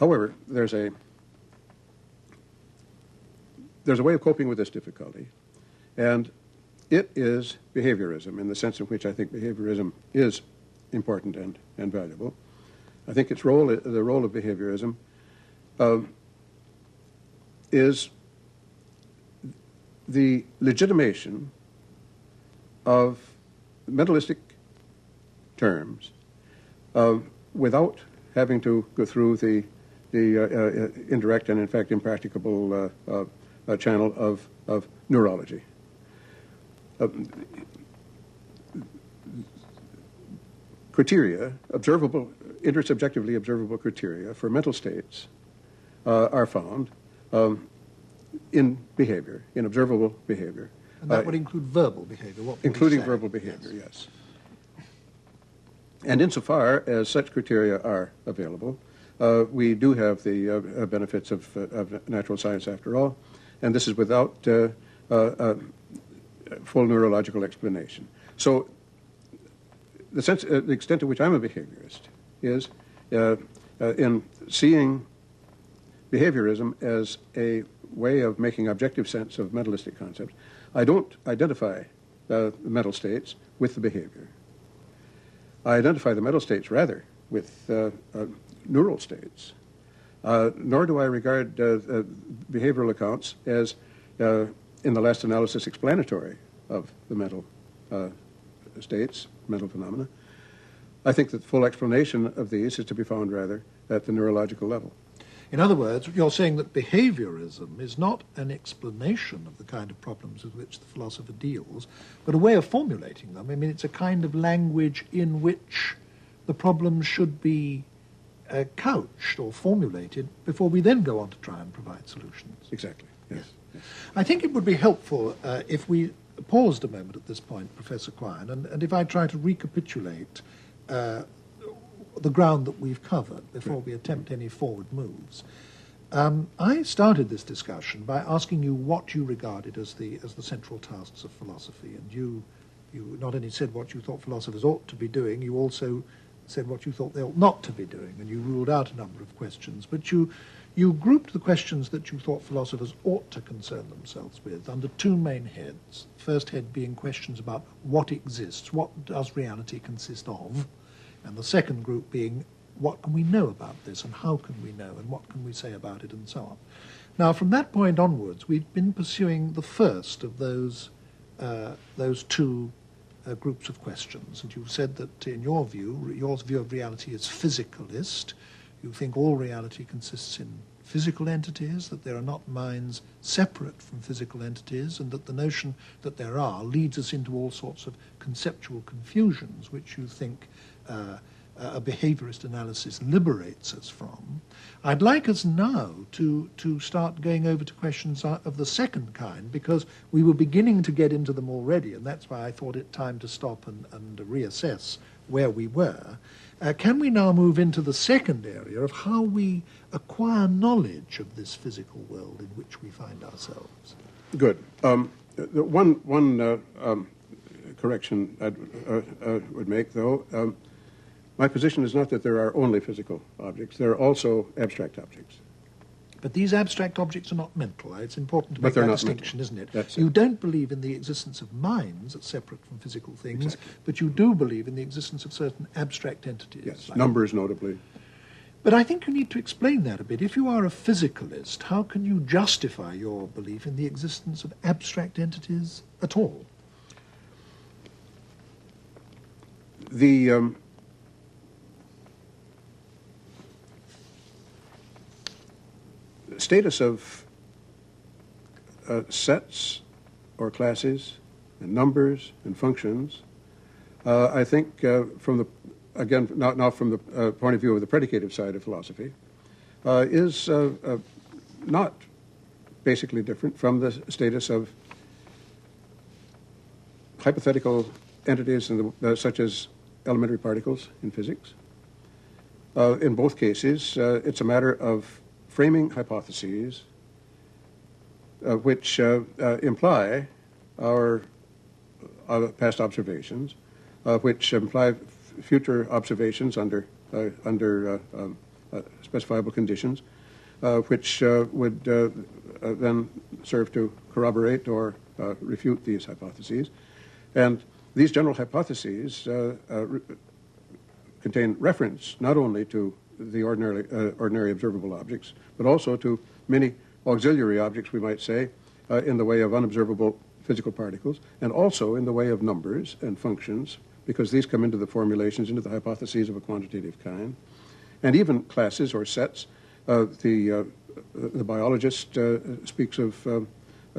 However, there's a way of coping with this difficulty, and it is behaviorism in the sense in which I think behaviorism is important and valuable. I think the role of behaviorism is the legitimation of mentalistic terms without having to go through the indirect and, in fact, impracticable channel of neurology. Criteria, intersubjectively observable criteria for mental states are found in behavior, in observable behavior. And that would include verbal behavior, including verbal behavior, yes. And insofar as such criteria are available, we do have the benefits of natural science after all, and this is without full neurological explanation. So the extent to which I'm a behaviorist is in seeing behaviorism as a way of making objective sense of mentalistic concepts. I don't identify the mental states with the behavior. I identify the mental states, rather, with neural states. Nor do I regard behavioral accounts as, in the last analysis, explanatory of the mental states, mental phenomena. I think that full explanation of these is to be found, rather, at the neurological level. In other words, you're saying that behaviorism is not an explanation of the kind of problems with which the philosopher deals, but a way of formulating them. I mean, it's a kind of language in which the problems should be couched or formulated before we then go on to try and provide solutions. Exactly, yes. I think it would be helpful if we paused a moment at this point, Professor Quine, and if I try to recapitulate the ground that we've covered before we attempt any forward moves. I started this discussion by asking you what you regarded as the central tasks of philosophy, and you not only said what you thought philosophers ought to be doing, you also said what you thought they ought not to be doing, and you ruled out a number of questions, but you grouped the questions that you thought philosophers ought to concern themselves with under two main heads. The first head being questions about what exists, what does reality consist of, and the second group being what can we know about this and how can we know and what can we say about it and so on. Now, from that point onwards, we've been pursuing the first of those two groups of questions. And you've said that in your view of reality is physicalist. You think all reality consists in physical entities, that there are not minds separate from physical entities, and that the notion that there are leads us into all sorts of conceptual confusions, which you think a behaviorist analysis liberates us from. I'd like us now to start going over to questions of the second kind, because we were beginning to get into them already, and that's why I thought it time to stop and reassess where we were. Can we now move into the second area of how we acquire knowledge of this physical world in which we find ourselves? Good. One correction I would make, though, my position is not that there are only physical objects. There are also abstract objects. But these abstract objects are not mental. It's important to make that distinction, isn't it? That's you don't believe in the existence of minds that's separate from physical things, exactly. But you do believe in the existence of certain abstract entities. Yes, like numbers notably. But I think you need to explain that a bit. If you are a physicalist, how can you justify your belief in the existence of abstract entities at all? The status of sets or classes and numbers and functions, I think from the, again, not from the point of view of the predicative side of philosophy, is not basically different from the status of hypothetical entities such as elementary particles in physics. In both cases, it's a matter of framing hypotheses which imply our past observations, which imply future observations under specifiable conditions, which would then serve to corroborate or refute these hypotheses. And these general hypotheses contain reference not only to the ordinary observable objects, but also to many auxiliary objects, we might say, in the way of unobservable physical particles, and also in the way of numbers and functions, because these come into the formulations, into the hypotheses of a quantitative kind, and even classes or sets. The biologist speaks of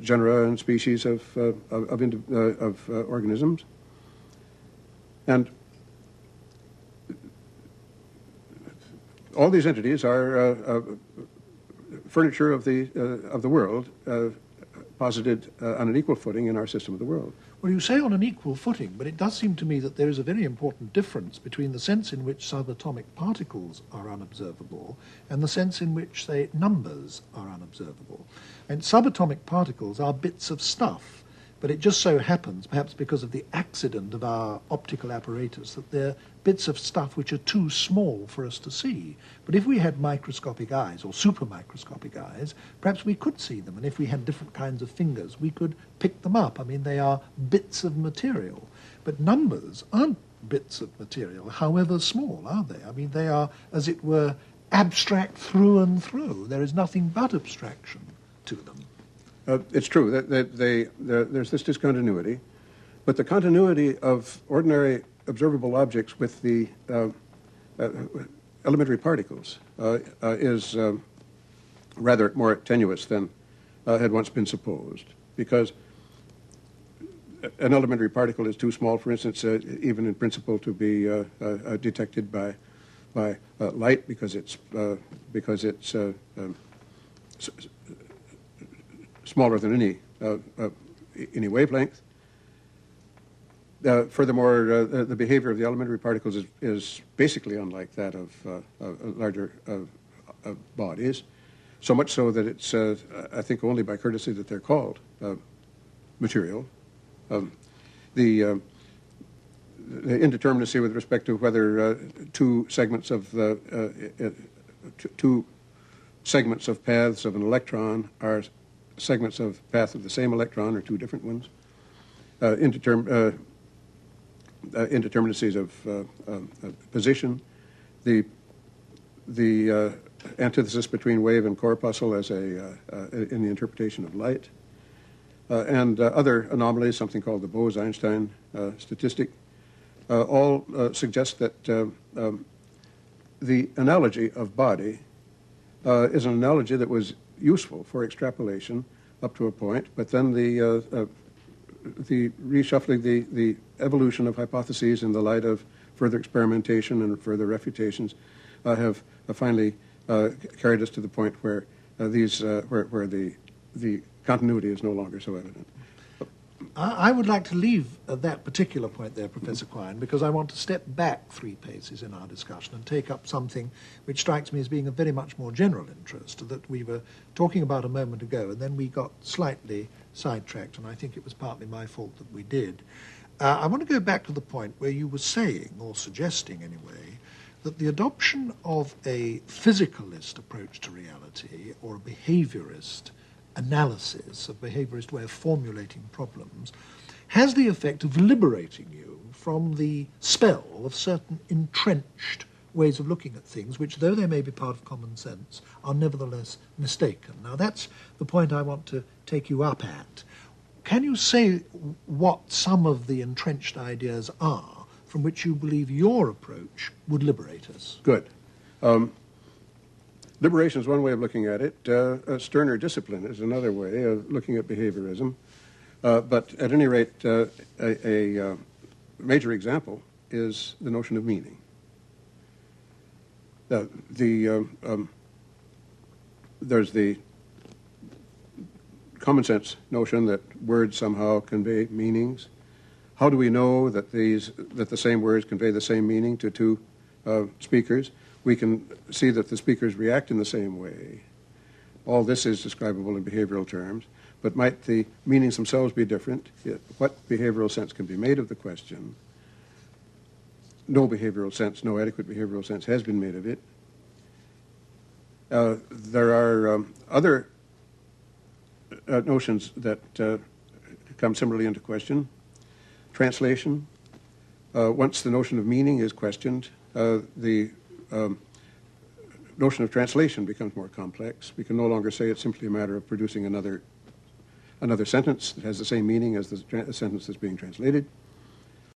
genera and species of organisms, and all these entities are furniture of the world, posited on an equal footing in our system of the world. Well, you say on an equal footing, but it does seem to me that there is a very important difference between the sense in which subatomic particles are unobservable and the sense in which, say, numbers are unobservable. And subatomic particles are bits of stuff, but it just so happens, perhaps because of the accident of our optical apparatus, that they're bits of stuff which are too small for us to see. But if we had microscopic eyes, or supermicroscopic eyes, perhaps we could see them, and if we had different kinds of fingers, we could pick them up. I mean, they are bits of material. But numbers aren't bits of material, however small, are they? I mean, they are, as it were, abstract through and through. There is nothing but abstraction to them. It's true that there's this discontinuity, but the continuity of ordinary observable objects with the elementary particles is rather more tenuous than had once been supposed, because an elementary particle is too small, for instance, even in principle, to be detected by light, because it's smaller than any wavelength. Furthermore, the behavior of the elementary particles is basically unlike that of larger bodies, so much so that it's, I think, only by courtesy that they're called material. The indeterminacy with respect to whether two segments of paths of an electron are segments of path of the same electron or two different ones. Indeterminacies of position, the antithesis between wave and corpuscle as in the interpretation of light, and other anomalies, something called the Bose-Einstein statistic, all suggest that the analogy of body is an analogy that was useful for extrapolation up to a point, but then the reshuffling, the evolution of hypotheses in the light of further experimentation and further refutations have finally carried us to the point where where the continuity is no longer so evident. I would like to leave that particular point there, Professor Quine, because I want to step back 3 paces in our discussion and take up something which strikes me as being of very much more general interest, that we were talking about a moment ago, and then we got slightly sidetracked, and I think it was partly my fault that we did. I want to go back to the point where you were saying, or suggesting anyway, that the adoption of a physicalist approach to reality, or a behaviorist analysis, a behaviorist way of formulating problems, has the effect of liberating you from the spell of certain entrenched ways of looking at things, which, though they may be part of common sense, are nevertheless mistaken. Now, that's the point I want to take you up at. Can you say what some of the entrenched ideas are from which you believe your approach would liberate us? Good. Liberation is one way of looking at it. A sterner discipline is another way of looking at behaviorism. But at any rate, a major example is the notion of meaning. There's the common sense notion that words somehow convey meanings. How do we know that the same words convey the same meaning to two speakers? We can see that the speakers react in the same way. All this is describable in behavioral terms, but might the meanings themselves be different? What behavioral sense can be made of the question? No behavioral sense, no adequate behavioral sense has been made of it. There are other notions that come similarly into question. Translation. Once the notion of meaning is questioned, the notion of translation becomes more complex. We can no longer say it's simply a matter of producing another sentence that has the same meaning as the sentence that's being translated.